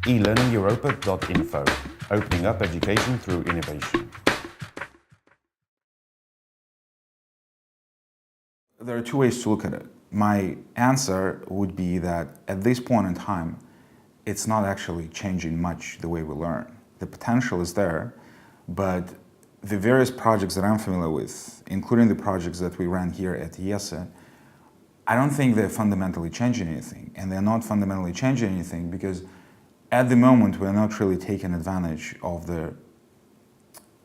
elearningeuropa.info, opening up education through innovation. There are two ways to look at it. My answer would be that at this point in time, it's not actually changing much the way we learn. The potential is there, but the various projects that I'm familiar with, including the projects that we ran here at IESE, I don't think they're fundamentally changing anything. And they're not fundamentally changing anything because at the moment, we're not really taking advantage of the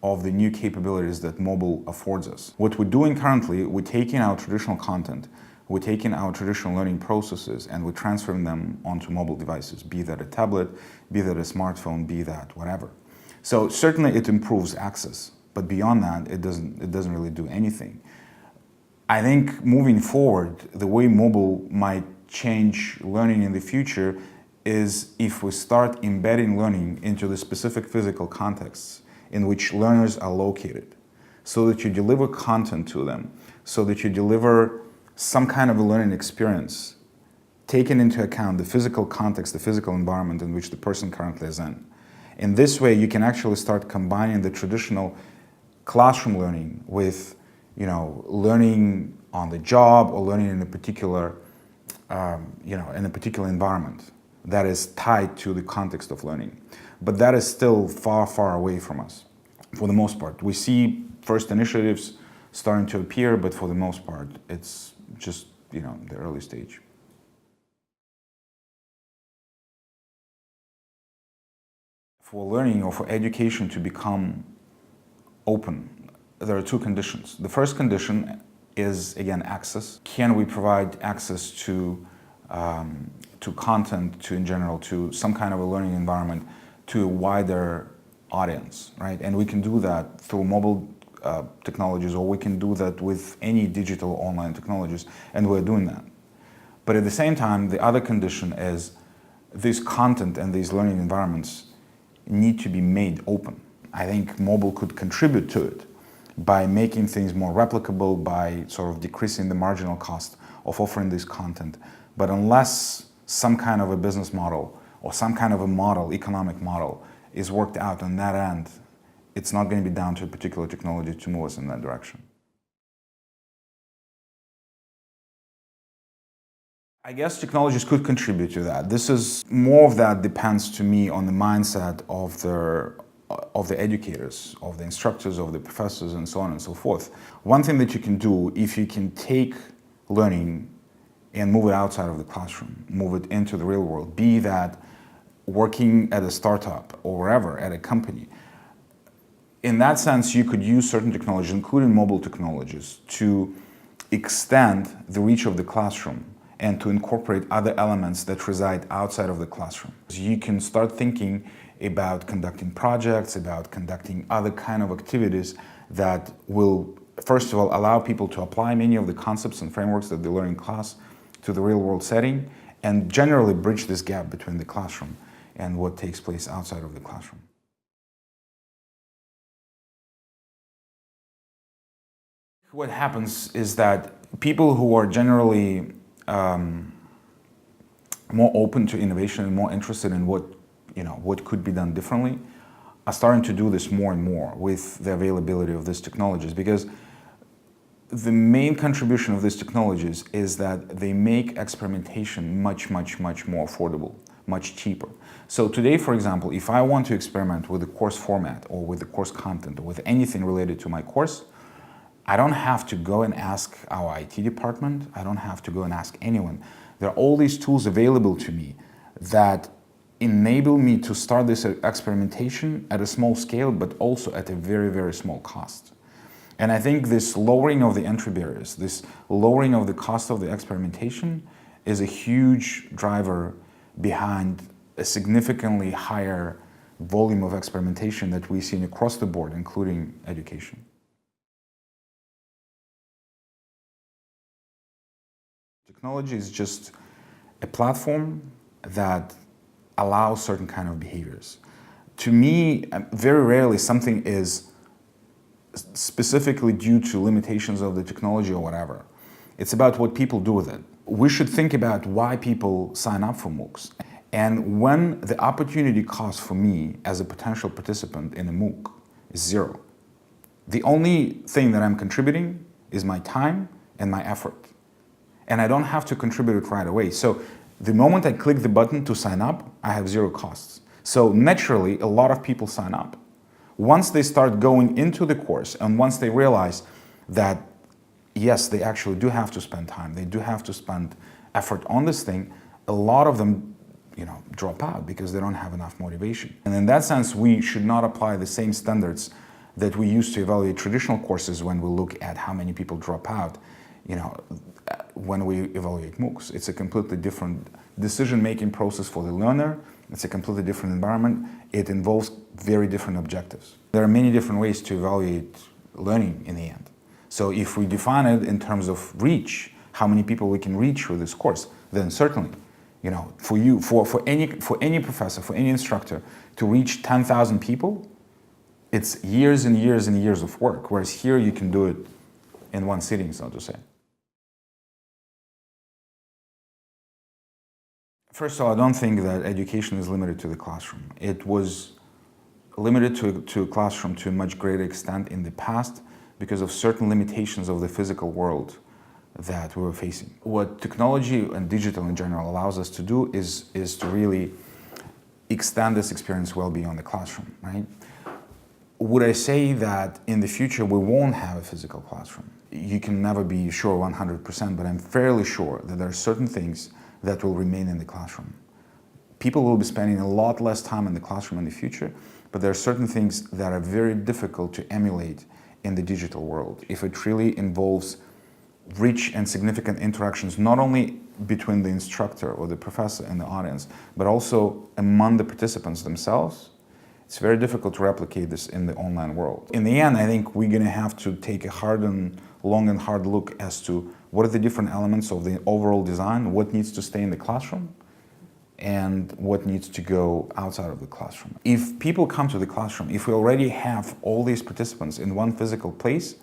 new capabilities that mobile affords us. What we're doing currently, we're taking our traditional content, we're taking our traditional learning processes, and we're transferring them onto mobile devices, be that a tablet, be that a smartphone, be that whatever. So certainly it improves access, but beyond that, it doesn't really do anything. I think moving forward, the way mobile might change learning in the future is if we start embedding learning into the specific physical contexts in which learners are located, so that you deliver content to them, so that you deliver some kind of a learning experience, taking into account the physical context, the physical environment in which the person currently is in. In this way, you can actually start combining the traditional classroom learning with, learning on the job or learning in a particular, in a particular environment that is tied to the context of learning. But that is still far, far away from us, for the most part. We see first initiatives starting to appear, but for the most part, it's just, the early stage. For learning or for education to become open, there are two conditions. The first condition is, again, access. Can we provide access to content, in general, to some kind of a learning environment to a wider audience, right? And we can do that through mobile technologies, or we can do that with any digital online technologies, and we're doing that. But at the same time, the other condition is this content and these learning environments need to be made open. I think mobile could contribute to it by making things more replicable, by sort of decreasing the marginal cost of offering this content. But unless some kind of a business model or some kind of a model, economic model, is worked out on that end, it's not going to be down to a particular technology to move us in that direction. I guess technologies could contribute to that. More of that depends to me on the mindset of the educators, of the instructors, of the professors, and so on and so forth. One thing that you can do, if you can take learning and move it outside of the classroom, move it into the real world, be that working at a startup or wherever, at a company. In that sense, you could use certain technologies, including mobile technologies, to extend the reach of the classroom and to incorporate other elements that reside outside of the classroom. You can start thinking about conducting projects, about conducting other kind of activities that will, first of all, allow people to apply many of the concepts and frameworks that they learn in class to the real-world setting, and generally bridge this gap between the classroom and what takes place outside of the classroom. What happens is that people who are generally more open to innovation and more interested in what could be done differently are starting to do this more and more with the availability of these technologies, because the main contribution of these technologies is that they make experimentation much, much, much more affordable, much cheaper. So today, for example, if I want to experiment with the course format or with the course content or with anything related to my course, I don't have to go and ask our IT department. I don't have to go and ask anyone. There are all these tools available to me that enable me to start this experimentation at a small scale, but also at a very, very small cost. And I think this lowering of the entry barriers, this lowering of the cost of the experimentation is a huge driver behind a significantly higher volume of experimentation that we've seen across the board, including education. Technology is just a platform that allows certain kind of behaviors. To me, very rarely something is specifically due to limitations of the technology or whatever. It's about what people do with it. We should think about why people sign up for MOOCs. And when the opportunity cost for me as a potential participant in a MOOC is zero, the only thing that I'm contributing is my time and my effort. And I don't have to contribute it right away. So the moment I click the button to sign up, I have zero costs. So naturally, a lot of people sign up. Once they start going into the course and once they realize that, yes, they actually do have to spend time, they do have to spend effort on this thing, a lot of them drop out because they don't have enough motivation. And in that sense, we should not apply the same standards that we use to evaluate traditional courses when we look at how many people drop out, when we evaluate MOOCs. It's a completely different decision-making process for the learner. It's a completely different environment. It involves very different objectives. There are many different ways to evaluate learning in the end. So if we define it in terms of reach, how many people we can reach through this course, then certainly, for any professor, for any instructor to reach 10,000 people, it's years and years and years of work, whereas here you can do it in one sitting, so to say. First of all, I don't think that education is limited to the classroom. It was limited to a classroom to a much greater extent in the past because of certain limitations of the physical world that we were facing. What technology and digital in general allows us to do is to really extend this experience well beyond the classroom, right? Would I say that in the future we won't have a physical classroom? You can never be sure 100%, but I'm fairly sure that there are certain things that will remain in the classroom. People will be spending a lot less time in the classroom in the future, but there are certain things that are very difficult to emulate in the digital world. If it really involves rich and significant interactions, not only between the instructor or the professor and the audience, but also among the participants themselves, it's very difficult to replicate this in the online world. In the end, I think we're going to have to take a long and hard look as to what are the different elements of the overall design, what needs to stay in the classroom, and what needs to go outside of the classroom. If people come to the classroom, if we already have all these participants in one physical place,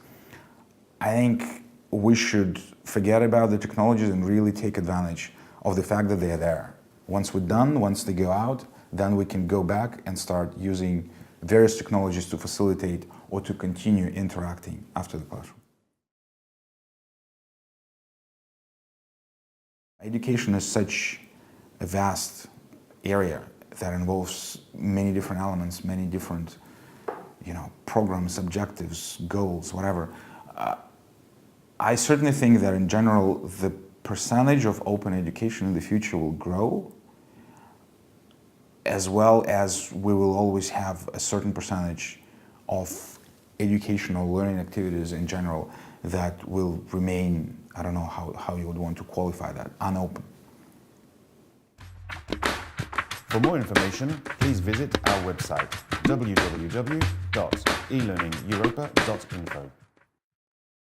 I think we should forget about the technologies and really take advantage of the fact that they are there. Once we're done, once they go out, then we can go back and start using various technologies to facilitate or to continue interacting after the classroom. Education is such a vast area that involves many different elements, many different, programs, objectives, goals, whatever. I certainly think that in general, the percentage of open education in the future will grow, as well as we will always have a certain percentage of educational learning activities in general that will remain, I don't know how you would want to qualify that, unopen. For more information, please visit our website www.elearningeuropa.info.